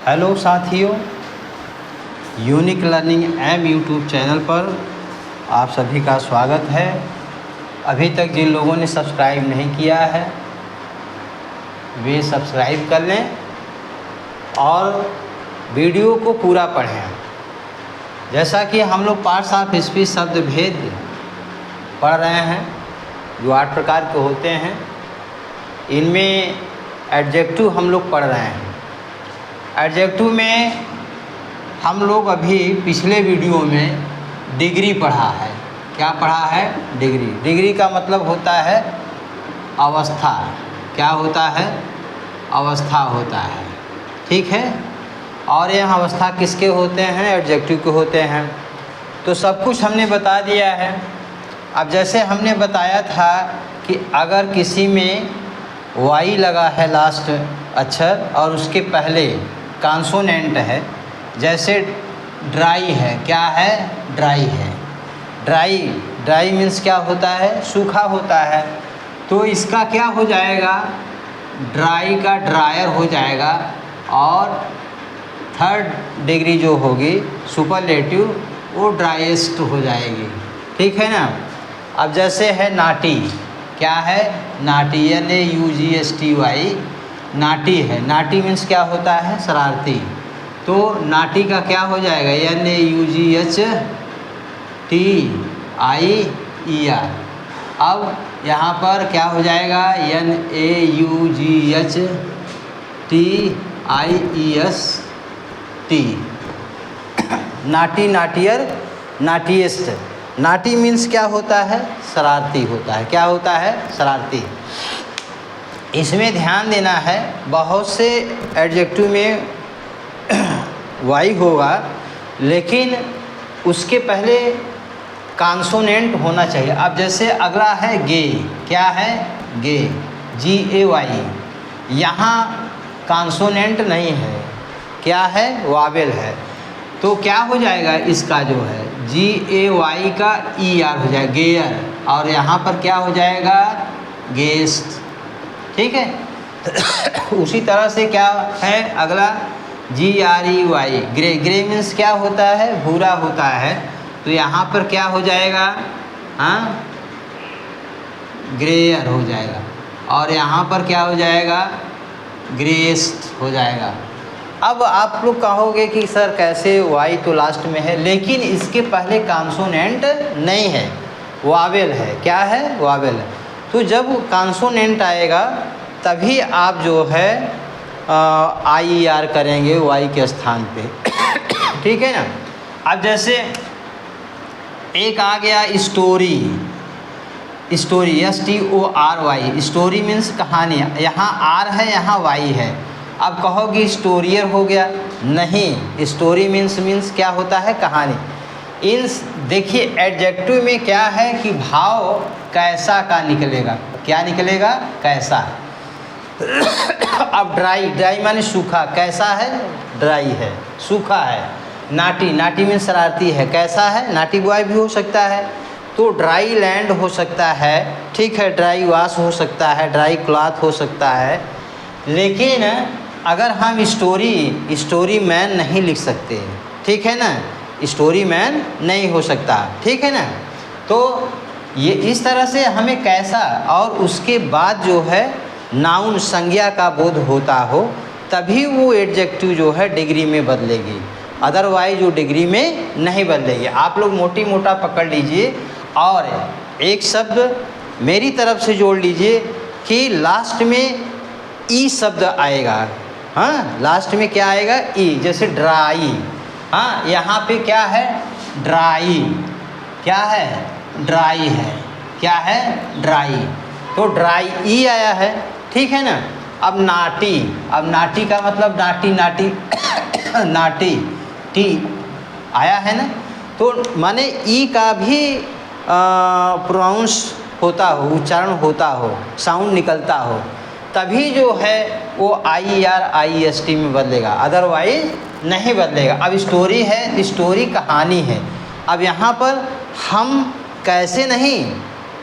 Hello साथियों, unique learning M YouTube channel पर आप सभी का स्वागत है। अभी तक जिन लोगों ने सब्सक्राइब नहीं किया है वे सब्सक्राइब कर लें और वीडियो को पूरा पढ़ें। जैसा कि हम लोग पार्ट्स ऑफ स्पीच शब्द भेद पढ़ रहे हैं जो 8 प्रकार के होते हैं। इनमें एडजेक्टिव हम लोग पढ़ रहे हैं। एडजेक्टिव में हम लोग अभी पिछले वीडियो में डिग्री पढ़ा है। क्या पढ़ा है? डिग्री। डिग्री का मतलब होता है अवस्था। क्या होता है? अवस्था होता है। ठीक है। और यह अवस्था किसके होते हैं? एडजेक्टिव के होते हैं। तो सब कुछ हमने बता दिया है। अब जैसे हमने बताया था कि अगर किसी में वाई लगा है लास्ट अक्षर और उसके पहले कॉन्सोनेंट है, जैसे ड्राई है। क्या है? ड्राई है। ड्राई ड्राई मीन्स क्या होता है? सूखा होता है। तो इसका क्या हो जाएगा? ड्राई का ड्रायर हो जाएगा और थर्ड डिग्री जो होगी सुपरलेटिव वो ड्राइएस्ट हो जाएगी। ठीक है ना। अब जैसे है नाटी। क्या है? नाटी, NAUGSTY नाटी है। नाटी मीन्स क्या होता है? शरारती। तो नाटी का क्या हो जाएगा? NAUGHTIER। अब यहाँ पर क्या हो जाएगा? NAUGHTIEST। नाटी, नाटियर, नाटीएस्ट। नाटी मीन्स क्या होता है? शरारती होता है। क्या होता है? शरारती। इसमें ध्यान देना है, बहुत से एडजेक्टिव में वाई होगा लेकिन उसके पहले कॉन्सोनेंट होना चाहिए। अब जैसे अगला है गे। क्या है? गे, GAY। यहाँ कॉन्सोनेंट नहीं है। क्या है? वावेल है। तो क्या हो जाएगा? इसका जो है GAY का ER हो जाएगा, गेयर। और यहाँ पर क्या हो जाएगा? गेस्ट। ठीक है। उसी तरह से क्या है अगला? GREY, grey. ग्रे मीन्स क्या होता है? भूरा होता है। तो यहाँ पर क्या हो जाएगा? हाँ, ग्रेयर हो जाएगा। और यहाँ पर क्या हो जाएगा? ग्रेस्ट हो जाएगा। अब आप लोग कहोगे कि सर कैसे, वाई तो लास्ट में है लेकिन इसके पहले कॉन्सोनेंट नहीं है, वावेल है। क्या है? वावेल है। तो जब कॉन्सोनेंट आएगा तभी आप जो है IER करेंगे वाई के स्थान पे। ठीक है ना। अब जैसे एक आ गया story. Story, STORY। Story means कहानी। यहाँ आर है, यहाँ वाई है। अब कहोगे स्टोरियर हो गया। नहीं, स्टोरी मीन्स क्या होता है? कहानी। इन देखिए एडजेक्टिव में क्या है कि भाव कैसा का निकलेगा। क्या निकलेगा? कैसा। अब ड्राई, ड्राई माने सूखा। कैसा है? ड्राई है, सूखा है। नाटी, नाटी में शरारती है। कैसा है? नाटी बॉय भी हो सकता है। तो ड्राई लैंड हो सकता है। ठीक है। ड्राई वाश हो सकता है, ड्राई क्लॉथ हो सकता है। लेकिन अगर हम स्टोरी मैन नहीं लिख सकते। ठीक है ना। स्टोरी मैन नहीं हो सकता। ठीक है ना। तो ये इस तरह से हमें कैसा और उसके बाद जो है नाउन संज्ञा का बोध होता हो तभी वो एडजेक्टिव जो है डिग्री में बदलेगी। अदरवाइज वो डिग्री में नहीं बदलेगी। आप लोग मोटी मोटा पकड़ लीजिए और एक शब्द मेरी तरफ से जोड़ लीजिए कि लास्ट में ई शब्द आएगा। हाँ, लास्ट में क्या आएगा? ई। जैसे ड्राई। हाँ, यहाँ पे क्या है? ड्राई। क्या है? ड्राई है। क्या है? ड्राई। तो ड्राई ई आया है। ठीक है ना। अब नाटी। अब नाटी का मतलब नाटी, नाटी नाटी टी आया है ना। तो माने ई का भी प्रोनाउंस होता हो, उच्चारण होता हो, साउंड निकलता हो, तभी जो है वो IER IEST में बदलेगा, अदरवाइज नहीं बदलेगा। अब स्टोरी है, स्टोरी कहानी है। अब यहाँ पर हम कैसे नहीं,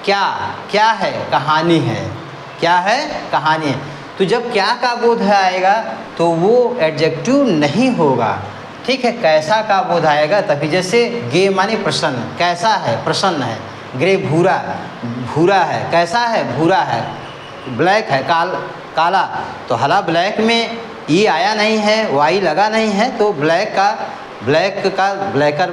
क्या क्या है? कहानी है। क्या है? कहानी है। तो जब क्या का बोध आएगा तो वो एडजेक्टिव नहीं होगा, ठीक है। कैसा का बोध आएगा तभी, जैसे गे माने प्रसन्न, कैसा है प्रसन्न है, ग्रे भूरा, भूरा है, कैसा है भूरा है, ब्लैक है काला, तो हला ब्लैक में ई आया नहीं है, वाई लगा नहीं है, तो ब्लैक का ब्लैकर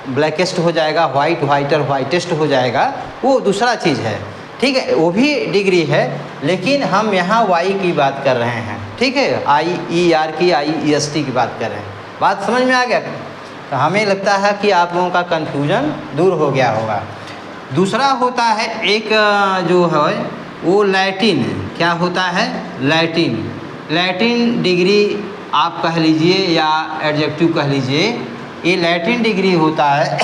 ब्लैकेस्ट हो जाएगा, वाइट वाइटर वाइटेस्ट हो जाएगा, वो दूसरा चीज़ है, ठीक है, वो भी डिग्री है। लेकिन हम यहाँ वाई की बात कर रहे हैं, ठीक है, IER की IEST की बात कर रहे हैं। बात समझ में आ गया? तो हमें लगता है कि आप लोगों का कन्फ्यूजन दूर हो गया होगा। दूसरा होता है एक जो है वो लैटिन, क्या होता है? लैटिन। लैटिन डिग्री आप कह लीजिए या एडजेक्टिव कह लीजिए, ये लैटिन डिग्री होता है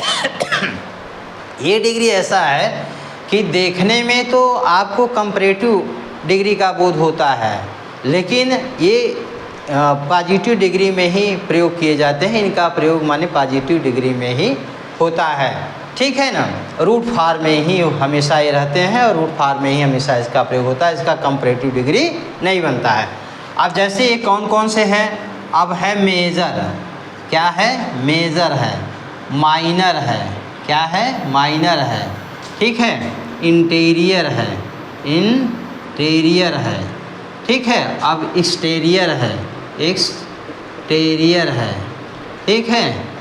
ये डिग्री ऐसा है कि देखने में तो आपको कंपैरेटिव डिग्री का बोध होता है, लेकिन ये पॉजिटिव डिग्री में ही प्रयोग किए जाते हैं। इनका प्रयोग माने पॉजिटिव डिग्री में ही होता है, ठीक है ना। रूट फॉर्म में ही हमेशा ये रहते हैं और रूट फॉर्म में ही हमेशा इसका प्रयोग होता है, इसका कंपैरेटिव डिग्री नहीं बनता है। अब जैसे ये कौन कौन से हैं? अब है मेजर, क्या है? मेजर है। माइनर है, क्या है? माइनर है, ठीक है। इंटीरियर है, इंटीरियर है, ठीक है। अब एक्सटीरियर है, एक्सटीरियर है, ठीक है।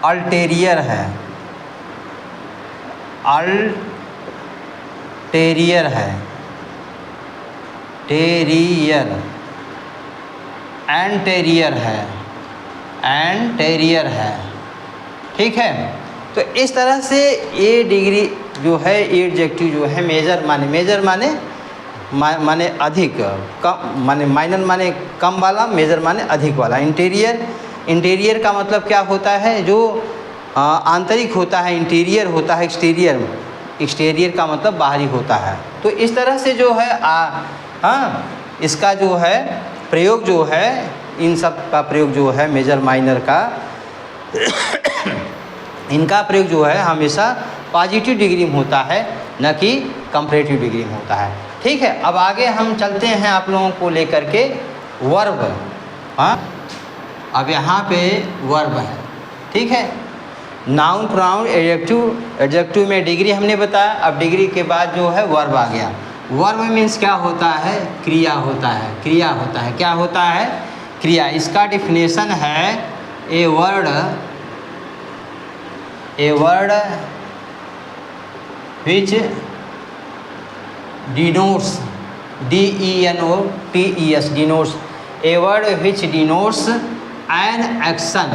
अल्टेरियर है, अल्टेरियर है, टेरियर, एंटेरियर है, एंटेरियर है, ठीक है। तो इस तरह से ये डिग्री जो है, ये एडजेक्टिव जो है मेजर माने अधिक, कम माने माइनर माने कम वाला, मेजर माने अधिक वाला। इंटीरियर का मतलब क्या होता है? जो आंतरिक होता है, इंटीरियर होता है एक्सटीरियर का मतलब बाहरी होता है। तो इस तरह से जो है इसका जो है प्रयोग जो है, इन सब का प्रयोग जो है मेजर माइनर का इनका प्रयोग जो है हमेशा पॉजिटिव डिग्री में होता है, न कि कंपैरेटिव डिग्री में होता है, ठीक है। अब आगे हम चलते हैं आप लोगों को लेकर के वर्ब। अब यहाँ पे वर्ब है, ठीक है। नाउन प्रोनाउन एडजेक्टिव में डिग्री हमने बताया। अब डिग्री के बाद जो है वर्ब आ गया। वर्ब मीन्स क्या होता है? क्रिया होता है, क्रिया होता है। क्या होता है? क्रिया। इसका डिफिनेशन है a word which denotes, DENOTES, denotes, a word which denotes an action,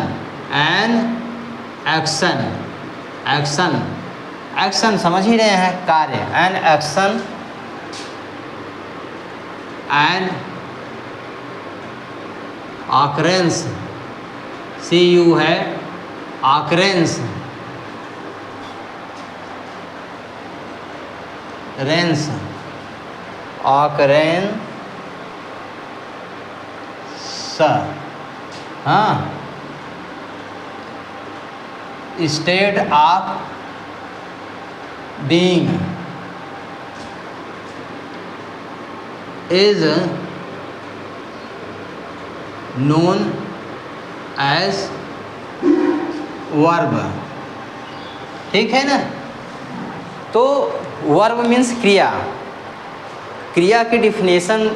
action समझ ही रहे हैं, कार्य, an action, an occurrence, CU है, occurrence, रेंस, ऑकरेंस, हाँ, state of being, is known as verb, ठीक है ना। तो वर्ब मीन्स क्रिया। क्रिया की डिफिनेशन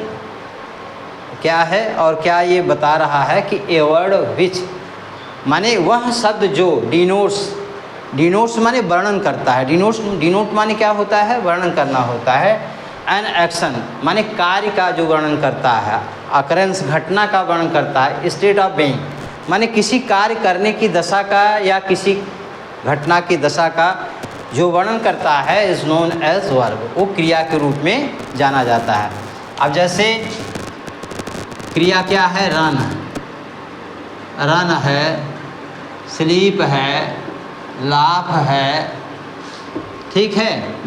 क्या है और क्या ये बता रहा है कि ए वर्ड विच माने वह शब्द जो डिनोट्स माने वर्णन करता है। डिनोट माने क्या होता है? वर्णन करना होता है। एन एक्शन माने कार्य का जो वर्णन करता है। अकरेंस घटना का वर्णन करता है। स्टेट ऑफ बीइंग माने किसी कार्य करने की दशा का या किसी घटना की दशा का जो वर्णन करता है इज नोन एज वर्ब, वो क्रिया के रूप में जाना जाता है। अब जैसे क्रिया क्या है? रन है, स्लीप है, लाफ है, ठीक है,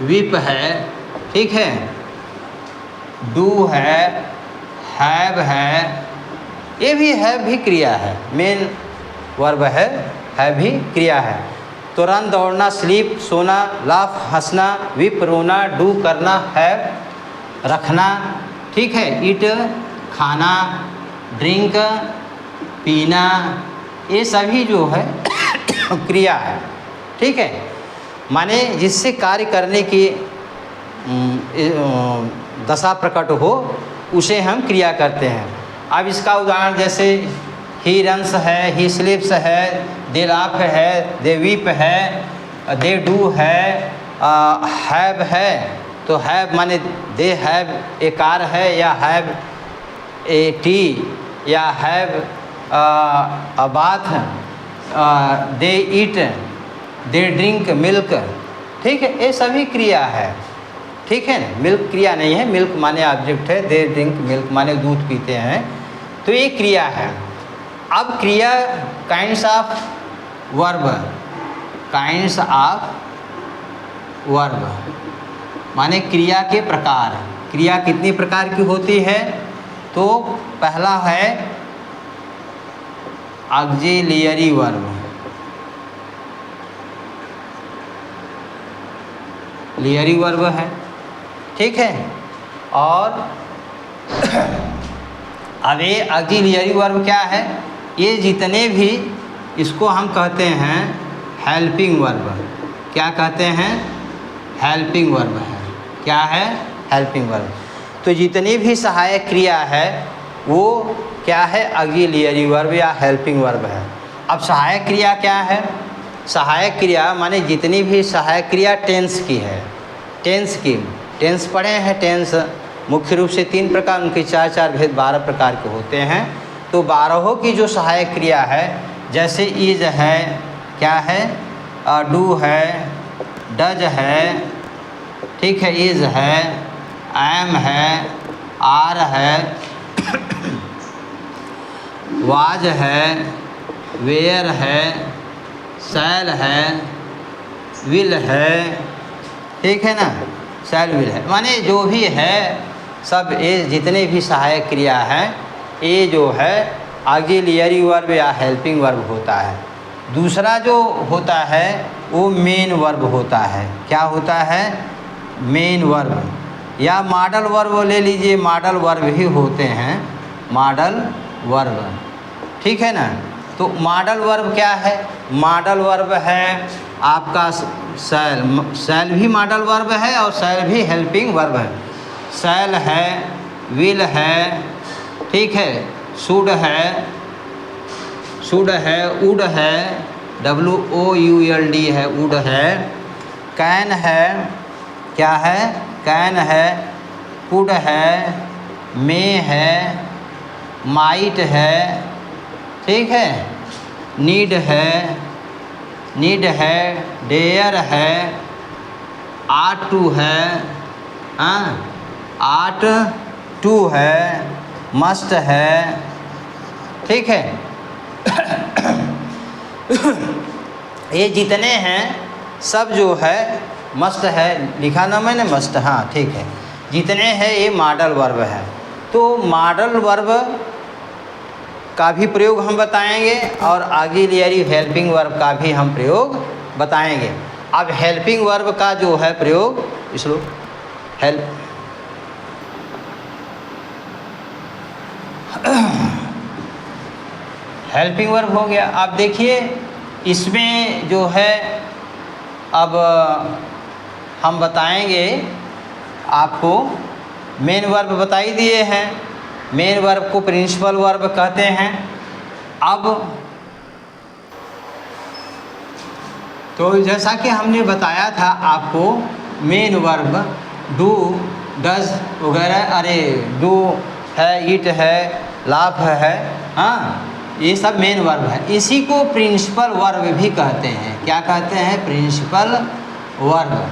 विप है, ठीक है, डू है, हैव है, ये भी है भी क्रिया है। मेन वर्ब है भी क्रिया है। तो रन दौड़ना, स्लीप सोना, लाफ हंसना, विप रोना, डू करना, हैव रखना, ठीक है, ईट खाना, ड्रिंक पीना, ये सभी जो है क्रिया है, ठीक है। माने जिससे कार्य करने की दशा प्रकट हो उसे हम क्रिया करते हैं। अब इसका उदाहरण जैसे ही रन्स है, ही स्लीप्स है, दे लाफ है, दे वीप है, दे डू है, हैव है। तो हैव माने दे हैव ए कार है, या हैव ए टी, या have a bath, they eat, they drink milk, ठीक है, ये सभी क्रिया है, ठीक है ना। मिल्क क्रिया नहीं है, मिल्क माने ऑब्जेक्ट है, दे ड्रिंक मिल्क माने दूध पीते हैं, तो ये क्रिया है। अब क्रिया kinds of verb, kinds of verb माने क्रिया के प्रकार। क्रिया कितनी प्रकार की होती है? तो पहला है ऑक्सिलियरी वर्ब, लियरी वर्ब है, ठीक है। और अब ये ऑक्सिलियरी वर्ब क्या है? ये जितने भी, इसको हम कहते हैं हेल्पिंग वर्ब। क्या कहते हैं? हेल्पिंग वर्ब है। क्या है? Helping verb. तो जितनी भी सहायक क्रिया है वो क्या है? ऑक्सिलियरी वर्ब या हेल्पिंग वर्ब है। अब सहायक क्रिया क्या है? सहायक क्रिया माने जितनी भी सहायक क्रिया टेंस की है, टेंस की, टेंस पढ़े हैं। टेंस मुख्य रूप से 3 प्रकार, उनके 4 भेद 12 प्रकार के होते हैं। तो 12 की जो सहायक क्रिया है, जैसे इज है, क्या है? डू है, डज है, ठीक है, इज है, एम है, आर है, वाज है, वेयर है, शैल है, विल है, ठीक है ना, शैल विल है। माने जो भी है सब, ये जितने भी सहायक क्रिया हैं ये जो है ऑक्सिलियरी वर्ब या हेल्पिंग वर्ब होता है। दूसरा जो होता है वो मेन वर्ब होता है। क्या होता है? मेन वर्ब या मॉडल वर्ब ले लीजिए, मॉडल वर्ब ही होते हैं, मॉडल वर्ब, ठीक है ना। तो मॉडल वर्ब क्या है? मॉडल वर्ब है आपका शैल, शैल भी मॉडल वर्ब है और शैल भी हेल्पिंग वर्ब है। शैल है, विल है, ठीक है, शुड है, शुड है, वुड है, WOULD है, वुड है, कैन है, क्या है? कैन है, कुड है, मे है, माइट है, ठीक है, नीड है, नीड है, डेयर है, आट टू है, आट टू है, मस्ट है, ठीक है। ये जितने हैं सब जो है मस्ट है, लिखा ना मैंने मस्ट, हाँ ठीक है, जितने हैं ये मॉडल वर्ब है। तो मॉडल वर्ब का भी प्रयोग हम बताएंगे और ऑक्सिलियरी हेल्पिंग वर्ब का भी हम प्रयोग बताएंगे। अब हेल्पिंग वर्ब का जो है प्रयोग, इसलो हेल्प, हेल्पिंग वर्ब हो गया। अब देखिए इसमें जो है अब हम बताएंगे आपको, मेन वर्ब बता ही दिए हैं, मेन वर्ब को प्रिंसिपल वर्ब कहते हैं। अब तो जैसा कि हमने बताया था आपको, मेन वर्ब डू, डज वगैरह, अरे डू है, ईट है, लाफ है, हाँ, ये सब मेन वर्ब है। इसी को प्रिंसिपल वर्ब भी कहते हैं। क्या कहते हैं? प्रिंसिपल वर्ब,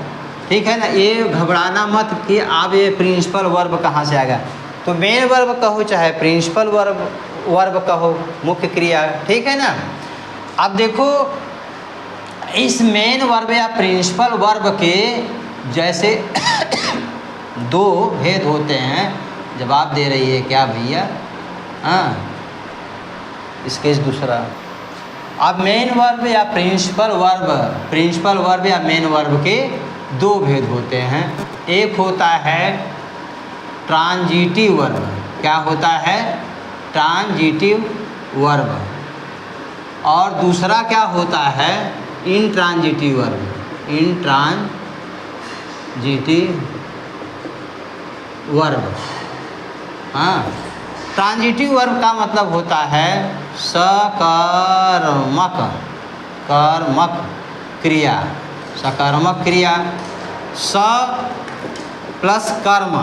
ठीक है ना। ये घबराना मत कि आप ये प्रिंसिपल वर्ब कहाँ से आ गया। तो मेन वर्ब कहो चाहे प्रिंसिपल वर्ब कहो, मुख्य क्रिया, ठीक है ना। अब देखो इस मेन वर्ब या प्रिंसिपल वर्ब के जैसे 2 भेद होते हैं। जवाब दे रही है क्या भैया? हाँ, स्केच दूसरा, अब मेन वर्ब या प्रिंसिपल वर्ब या मेन वर्ब के दो भेद होते हैं। एक होता है ट्रांजिटिव वर्ब। क्या होता है? Transitive verb. और दूसरा क्या होता है? Intransitive verb. Intransitive verb. हाँ, ट्रांजिटिव वर्ब का मतलब होता है सकर्मक क्रिया। सकर्मक क्रिया, स प्लस कर्म,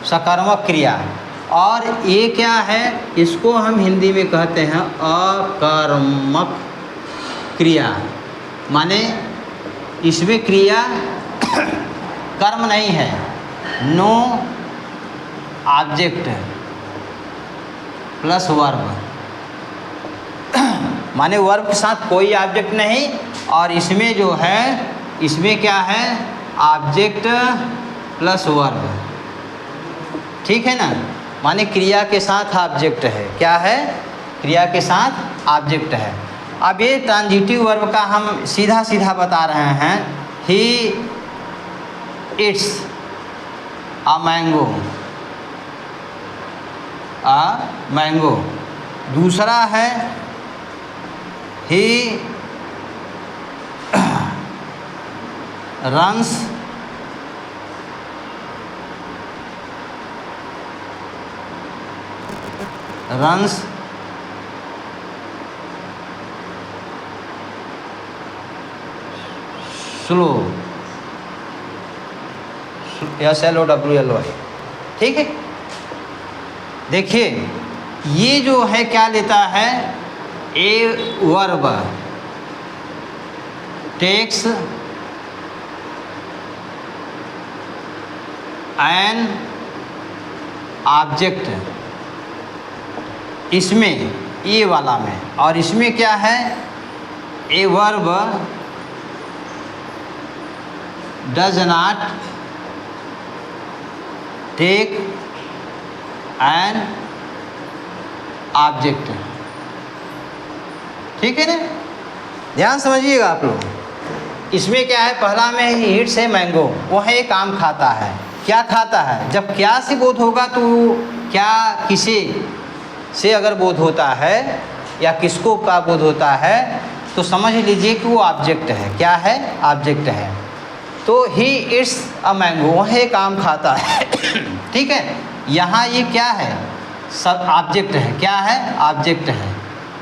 सकर्मक क्रिया। और ये क्या है? इसको हम हिंदी में कहते हैं अकर्मक क्रिया। माने इसमें क्रिया कर्म नहीं है, नो ऑब्जेक्ट प्लस वर्ब। माने वर्ब के साथ कोई ऑब्जेक्ट नहीं, और इसमें जो है, इसमें क्या है? Object plus verb. ठीक है ना? माने क्रिया के साथ ऑब्जेक्ट है। क्या है? क्रिया के साथ ऑब्जेक्ट है। अब ये ट्रांजिटिव वर्ब का हम सीधा सीधा बता रहे हैं। ही इट्स अ मैंगो। दूसरा है ही रन्स स्लो, SLOWLY। ठीक है, देखिए ये जो है क्या लेता है? A verb takes an object, इसमें ये वाला में। और इसमें क्या है? A verb does not take an object. ठीक है ना? ध्यान समझिएगा आप लोग। इसमें क्या है? पहला में ही हिट्स है मैंगो, वो है काम खाता है। क्या खाता है? जब क्या से बोध होगा तो क्या किसे से अगर बोध होता है या किसको का बोध होता है तो समझ लीजिए कि वो ऑब्जेक्ट है। क्या है? ऑब्जेक्ट है। तो ही इट्स अ मैंगो, वह एक आम खाता है। ठीक है, यहाँ ये क्या है? सब ऑब्जेक्ट है। क्या है? ऑब्जेक्ट है।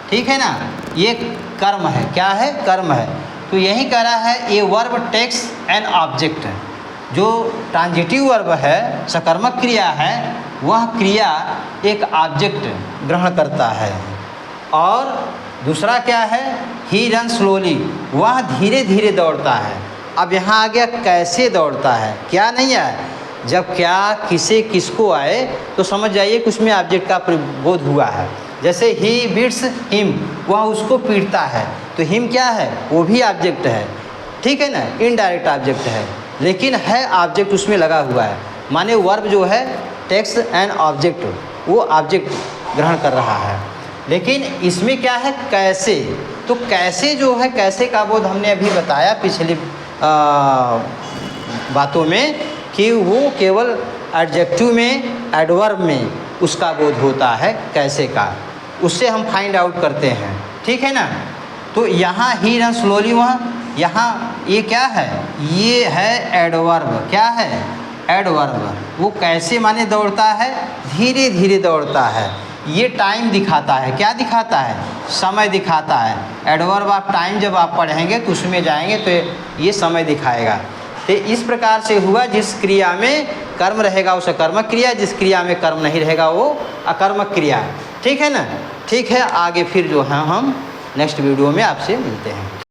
ठीक है ना? ये कर्म है। क्या है? कर्म है। तो यही कह रहा है ये वर्ब टेक्स एन ऑब्जेक्ट। जो ट्रांजिटिव वर्ब है, सकर्मक क्रिया है, वह क्रिया एक ऑब्जेक्ट ग्रहण करता है। और दूसरा क्या है? ही रन स्लोली, वह धीरे धीरे दौड़ता है। अब यहाँ आ गया कैसे दौड़ता है। क्या नहीं है? जब क्या किसे किसको आए तो समझ जाइए कि उसमें ऑब्जेक्ट का प्रबोध हुआ है। जैसे ही बीट्स हिम, वह उसको पीटता है, तो हिम क्या है? वो भी ऑब्जेक्ट है। ठीक है ना? इनडायरेक्ट ऑब्जेक्ट है, लेकिन है ऑब्जेक्ट उसमें लगा हुआ है। माने वर्ब जो है टेक्स्ट एंड ऑब्जेक्ट, वो ऑब्जेक्ट ग्रहण कर रहा है। लेकिन इसमें क्या है? कैसे। तो कैसे जो है, कैसे का बोध हमने अभी बताया पिछली बातों में कि वो केवल एडजेक्टिव में, एडवर्ब में उसका बोध होता है कैसे का। उससे हम फाइंड आउट करते हैं। ठीक है ना? तो यहाँ ही रन स्लोली, वहाँ यहाँ ये क्या है? ये है एडवर्ब। क्या है? एडवर्ब। वो कैसे माने दौड़ता है? धीरे धीरे दौड़ता है। ये टाइम दिखाता है। क्या दिखाता है? समय दिखाता है। एडवर्ब आप टाइम जब आप पढ़ेंगे तो उसमें जाएंगे तो ये समय दिखाएगा। तो इस प्रकार से हुआ, जिस क्रिया में कर्म रहेगा वो सकर्मक क्रिया, जिस क्रिया में कर्म नहीं रहेगा वो अकर्मक क्रिया। ठीक है ना? ठीक है, आगे फिर जो है हम नेक्स्ट वीडियो में आपसे मिलते हैं।